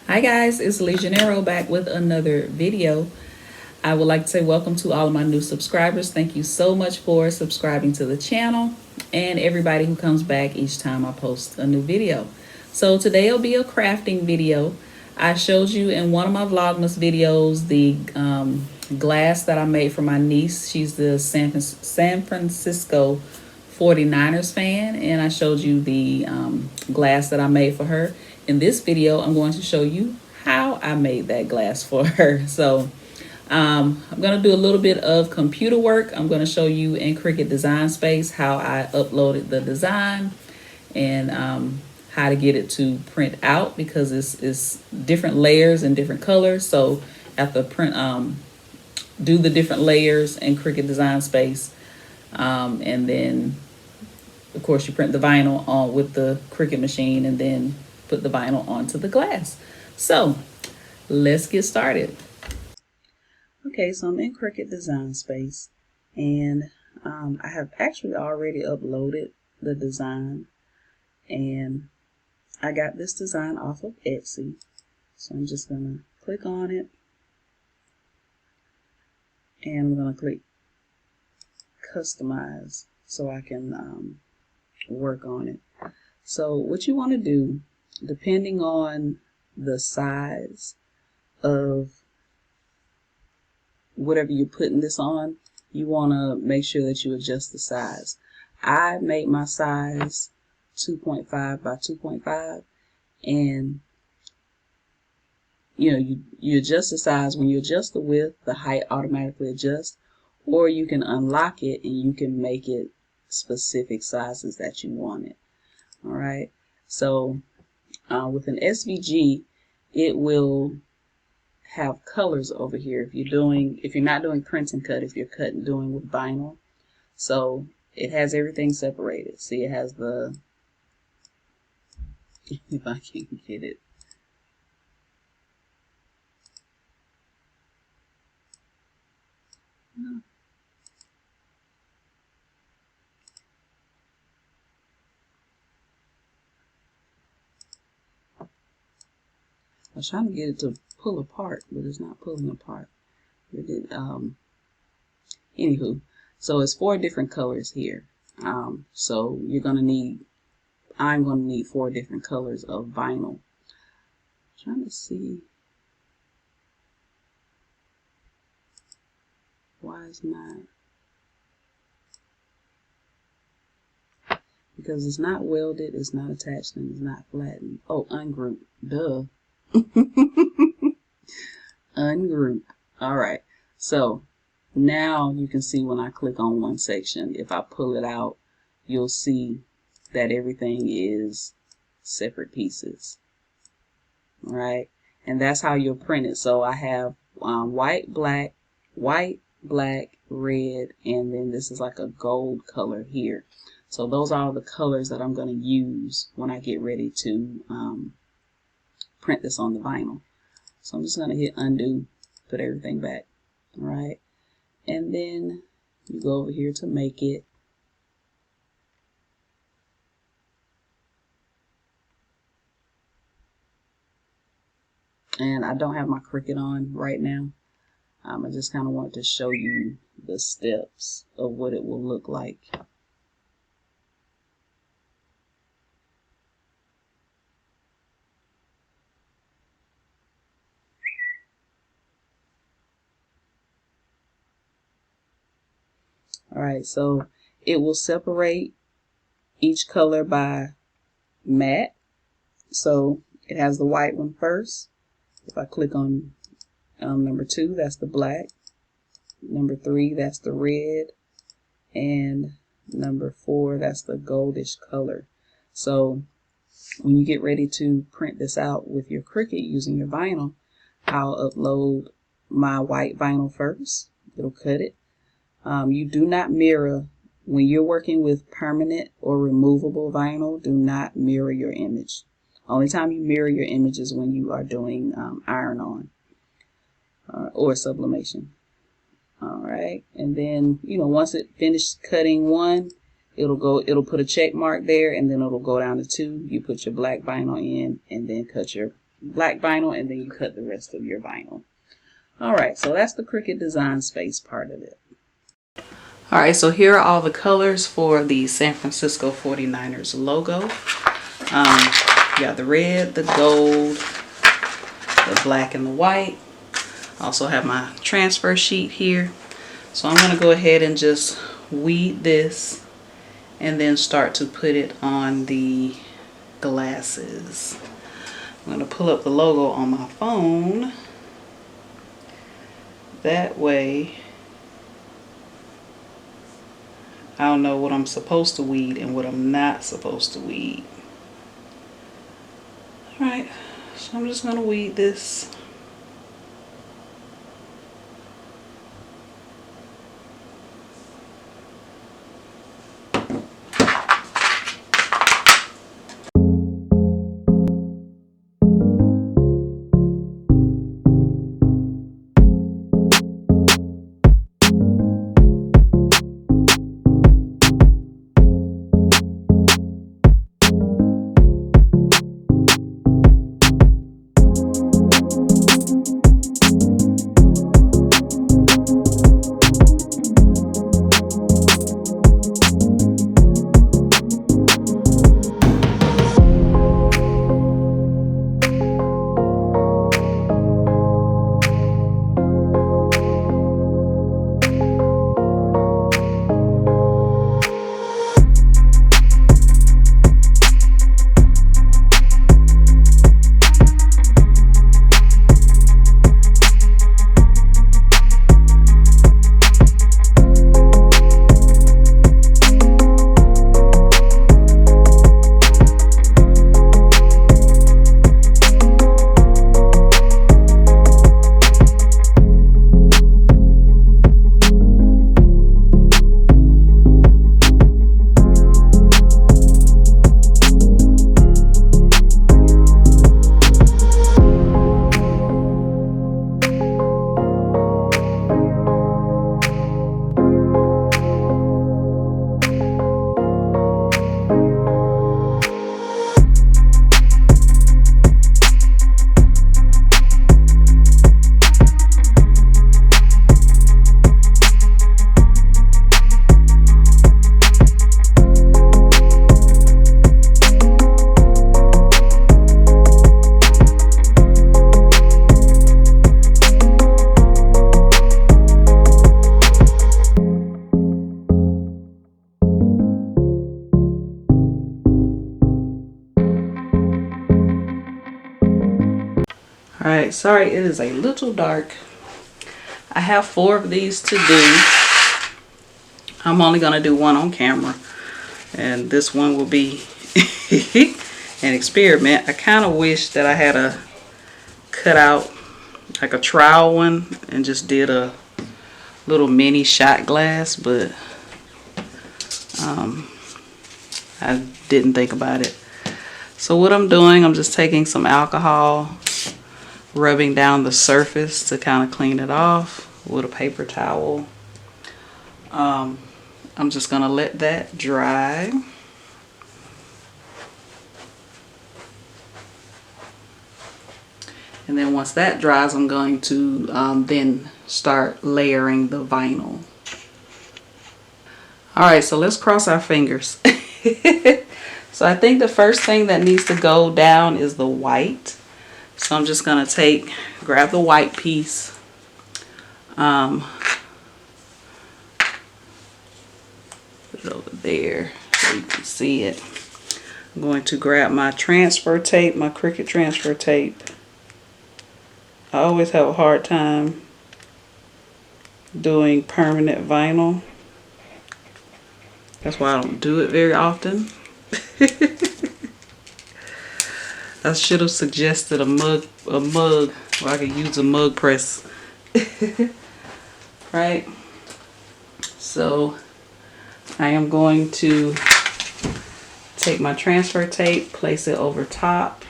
Hi guys, it's LeJanaro back with another video. I would like to say welcome to all of my new subscribers. Thank you so much for subscribing to the channel and everybody who comes back each time I post a new video. So today will be a crafting video. I showed you in one of my Vlogmas videos the glass that I made for my niece. She's the San Francisco 49ers fan, and I showed you the glass that I made for her. In this video, I'm going to show you how I made that glass for her. So I'm going to do a little bit of computer work. I'm going to show you in Cricut Design Space how I uploaded the design and how to get it to print out, because it's different layers and different colors. So after print, do the different layers in Cricut Design Space, and then of course you print the vinyl on with the Cricut machine and then put the vinyl onto the glass. So let's get started. Okay, so I'm in Cricut Design Space, and I have actually already uploaded the design, and I got this design off of Etsy. So I'm just going to click on it, and I'm going to click customize so I can work on it. So what you want to do, depending on the size of whatever you're putting this on, you want to make sure that you adjust the size. I made my size 2.5 by 2.5, and you adjust the size. When you adjust the width, the height automatically adjusts, or you can unlock it and you can make it specific sizes that you want it. All right, so with an SVG, it will have colors over here. If you're not doing print and cut, if you're doing with vinyl, so it has everything separated. See, it has the, if I can get it, no. I was trying to get it to pull apart, but it's not pulling apart. Anywho, so it's 4 different colors here. So I'm gonna need 4 different colors of vinyl. Trying to see why it's not, because it's not welded, it's not attached, and it's not flattened. Oh, ungroup, duh. Ungroup. All right, so now you can see when I click on one section, if I pull it out, you'll see that everything is separate pieces. All right, and that's how you'll print it. So I have white, black, red, and then this is like a gold color here. So those are all the colors that I'm going to use when I get ready to print this on the vinyl. So I'm just going to hit undo, put everything back. All right, and then you go over here to make it. And I don't have my Cricut on right now. I just kind of wanted to show you the steps of what it will look like. All right, so it will separate each color by matte. So it has the white one first. If I click on number 2, that's the black. Number 3, that's the red. And number 4, that's the goldish color. So when you get ready to print this out with your Cricut using your vinyl, I'll upload my white vinyl first. It'll cut it. You do not mirror when you're working with permanent or removable vinyl. Do not mirror your image. Only time you mirror your image is when you are doing iron-on or sublimation. All right, and then once it finished cutting one, it'll put a check mark there, and then it'll go down to 2. You put your black vinyl in, and then cut your black vinyl, and then you cut the rest of your vinyl. Alright, so that's the Cricut Design Space part of it. Alright, so here are all the colors for the San Francisco 49ers logo. You got the red, the gold, the black, and the white. I also have my transfer sheet here. So I'm going to go ahead and just weed this and then start to put it on the glasses. I'm going to pull up the logo on my phone. That way I'll know what I'm supposed to weed and what I'm not supposed to weed. Alright, so I'm just going to weed this. Alright, sorry it is a little dark. I have 4 of these to do. I'm only going to do one on camera. And this one will be an experiment. I kind of wish that I had a cut out like a trial one and just did a little mini shot glass, but I didn't think about it. So what I'm doing, I'm just taking some alcohol, rubbing down the surface to kind of clean it off with a paper towel. I'm just gonna let that dry. And then once that dries, I'm going to then start layering the vinyl. Alright, so let's cross our fingers. So I think the first thing that needs to go down is the white. So I'm just going to grab the white piece. Put it over there so you can see it. I'm going to grab my transfer tape, my Cricut transfer tape. I always have a hard time doing permanent vinyl. That's why I don't do it very often. I should have suggested a mug where I could use a mug press. Right? So I am going to take my transfer tape, place it over top.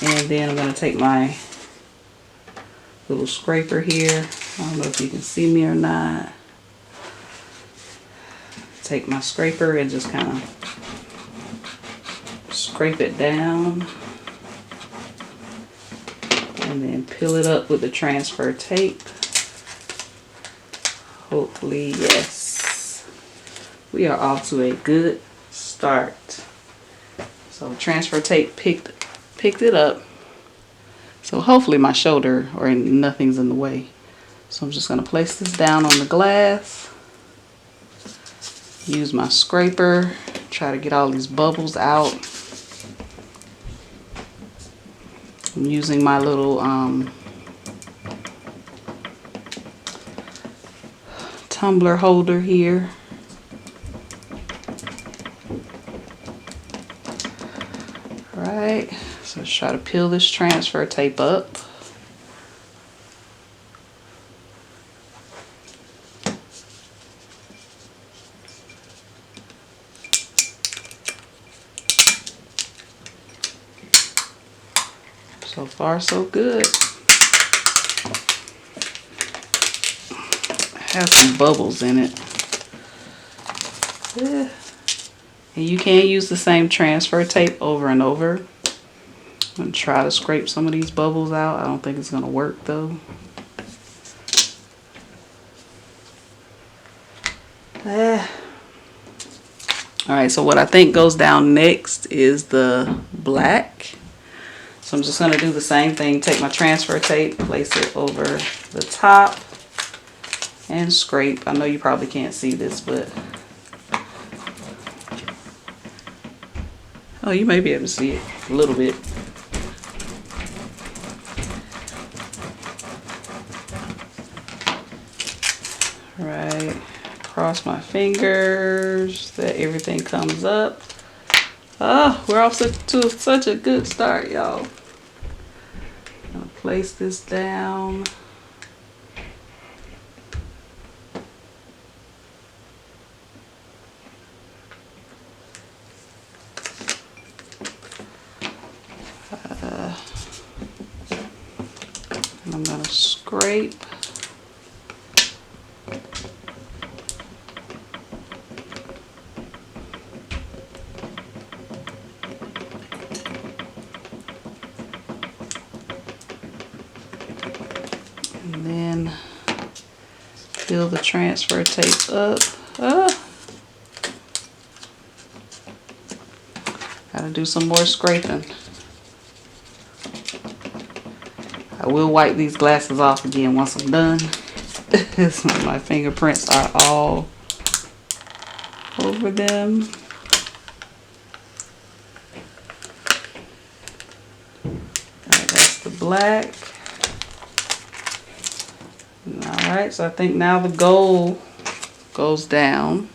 And then I'm going to take my little scraper here. I don't know if you can see me or not. Take my scraper and just kind of scrape it down and then peel it up with the transfer tape. Hopefully, yes, we are off to a good start. So transfer tape picked it up. So hopefully my shoulder or nothing's in the way. So I'm just going to place this down on the glass. Use my scraper. Try to get all these bubbles out. I'm using my little tumbler holder here. Right. So let's try to peel this transfer tape up. So far, so good. Has some bubbles in it. Yeah. And you can use the same transfer tape over and over. I'm going to try to scrape some of these bubbles out. I don't think it's going to work though. Alright, so what I think goes down next is the black. So I'm just going to do the same thing. Take my transfer tape, place it over the top, and scrape. I know you probably can't see this, but... oh, you may be able to see it a little bit. Right. Cross my fingers that everything comes up. Oh, we're off to such a good start, y'all. I'm gonna place this down. And I'm gonna scrape. And then peel the transfer tape up. Gotta do some more scraping. I will wipe these glasses off again once I'm done. My fingerprints are all over them. Alright, that's the black. Alright, so I think now the gold goes down.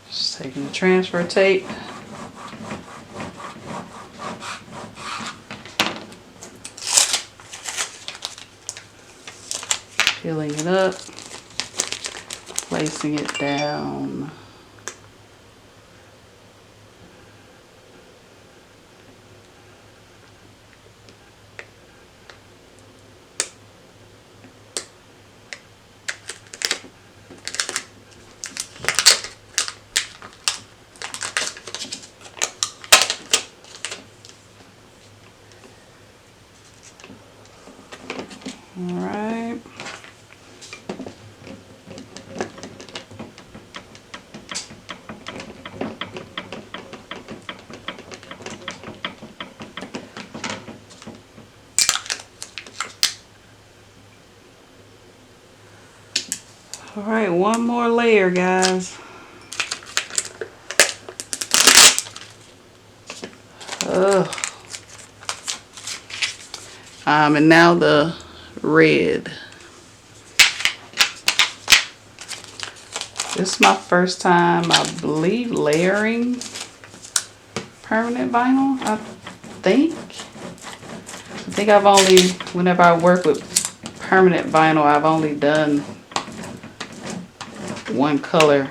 Just taking the transfer tape. Peeling it up. Placing it down. All right. All right, one more layer, guys. And now the red. This is my first time, I believe, layering permanent vinyl. I think I've only, whenever I work with permanent vinyl, I've only done one color.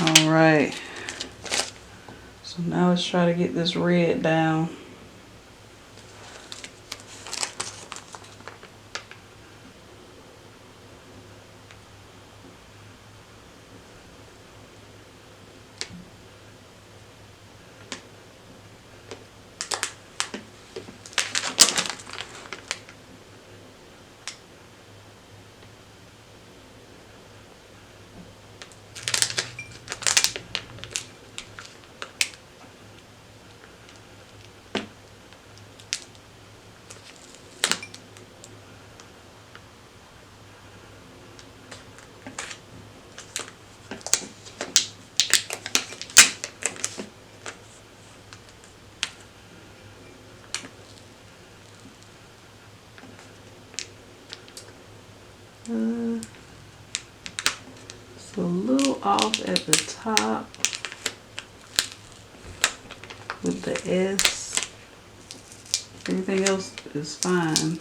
All right. So now let's try to get this red down. It's a little off at the top with the S. Everything else is fine.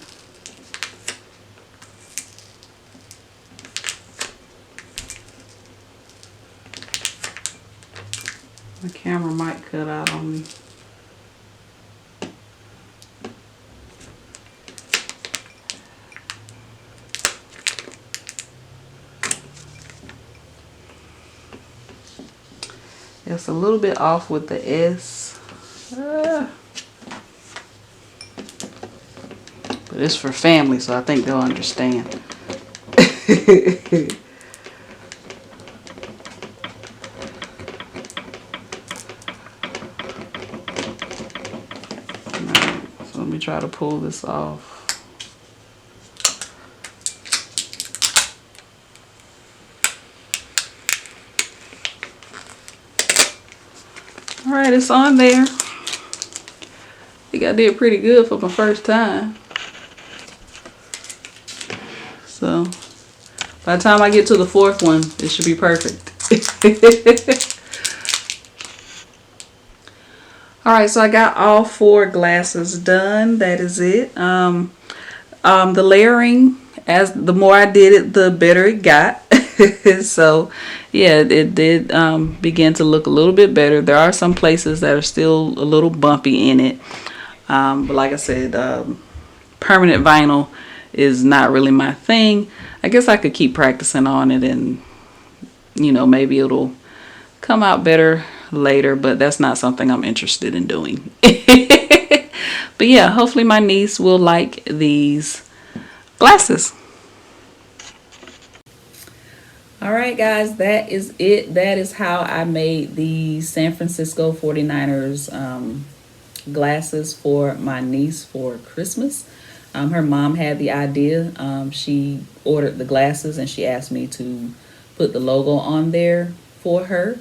The camera might cut out on me. It's a little bit off with the S. But it's for family, so I think they'll understand. Alright, so let me try to pull this off. Alright, it's on there. I think I did pretty good for my first time. So, by the time I get to the fourth one, it should be perfect. Alright, so I got all 4 glasses done. That is it. The layering, as the more I did it, the better it got. So yeah, it did begin to look a little bit better. There are some places that are still a little bumpy in it, but like I said, permanent vinyl is not really my thing. I guess I could keep practicing on it, and you know, maybe it'll come out better later, but that's not something I'm interested in doing. But yeah, hopefully my niece will like these glasses. Alright guys, that is it. That is how I made the San Francisco 49ers glasses for my niece for Christmas. Her mom had the idea. She ordered the glasses and she asked me to put the logo on there for her.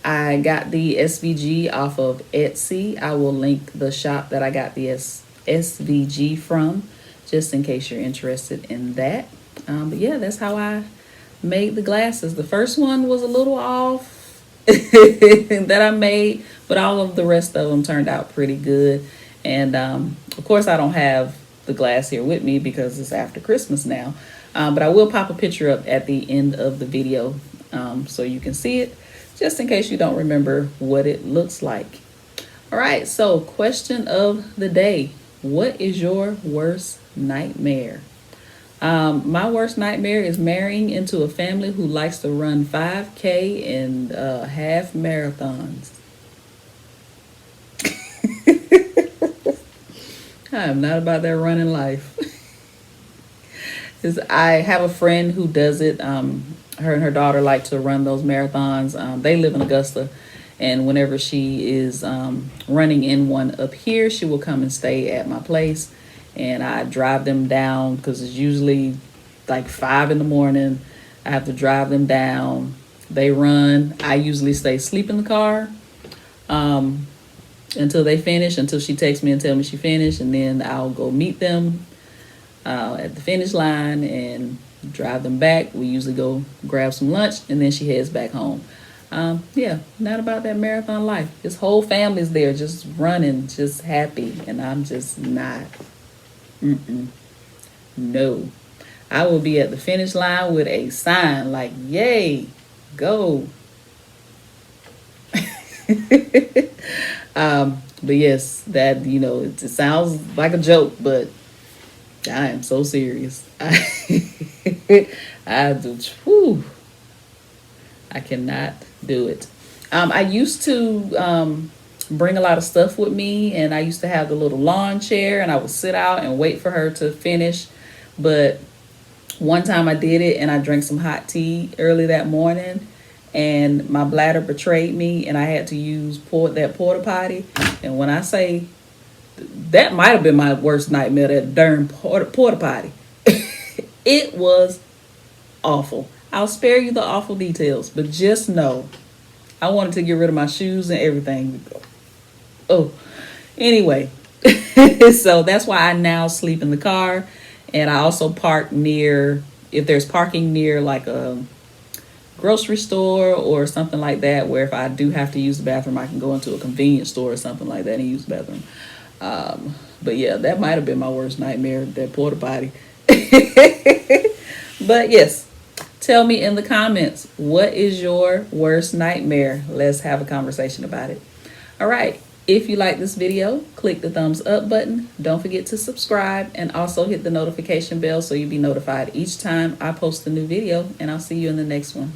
I got the SVG off of Etsy. I will link the shop that I got the SVG from, just in case you're interested in that. But yeah, that's how I made the glasses. The first one was a little off that I made, but all of the rest of them turned out pretty good. And of course I don't have the glass here with me because it's after Christmas now, but I will pop a picture up at the end of the video so you can see it, just in case you don't remember what it looks like. All right, so question of the day: what is your worst nightmare? My worst nightmare is marrying into a family who likes to run 5K and half marathons. I am not about that running life. I have a friend who does it. Her and her daughter like to run those marathons. They live in Augusta, and whenever she is running in one up here, she will come and stay at my place. And I drive them down because it's usually like 5 in the morning. I have to drive them down. They run. I usually stay asleep in the car until they finish, until she texts me and tell me she finished. And then I'll go meet them at the finish line and drive them back. We usually go grab some lunch and then she heads back home. Yeah, not about that marathon life. This whole family's there just running, just happy. And I'm just not. No. I will be at the finish line with a sign like, yay, go. But yes, that, it sounds like a joke, but I am so serious. I do. Whew, I cannot do it. I used to bring a lot of stuff with me, and I used to have the little lawn chair, and I would sit out and wait for her to finish. But one time I did it, and I drank some hot tea early that morning, and my bladder betrayed me, and I had to use that porta potty. And when I say that might have been my worst nightmare, that darn porta potty. It was awful. I'll spare you the awful details, but just know I wanted to get rid of my shoes and everything. Oh, anyway, so that's why I now sleep in the car, and I also park near, if there's parking near like a grocery store or something like that, where if I do have to use the bathroom, I can go into a convenience store or something like that and use the bathroom. But yeah, that might have been my worst nightmare, that porta potty. But yes, tell me in the comments, what is your worst nightmare? Let's have a conversation about it. All right. If you like this video, click the thumbs up button. Don't forget to subscribe and also hit the notification bell so you'll be notified each time I post a new video. And I'll see you in the next one.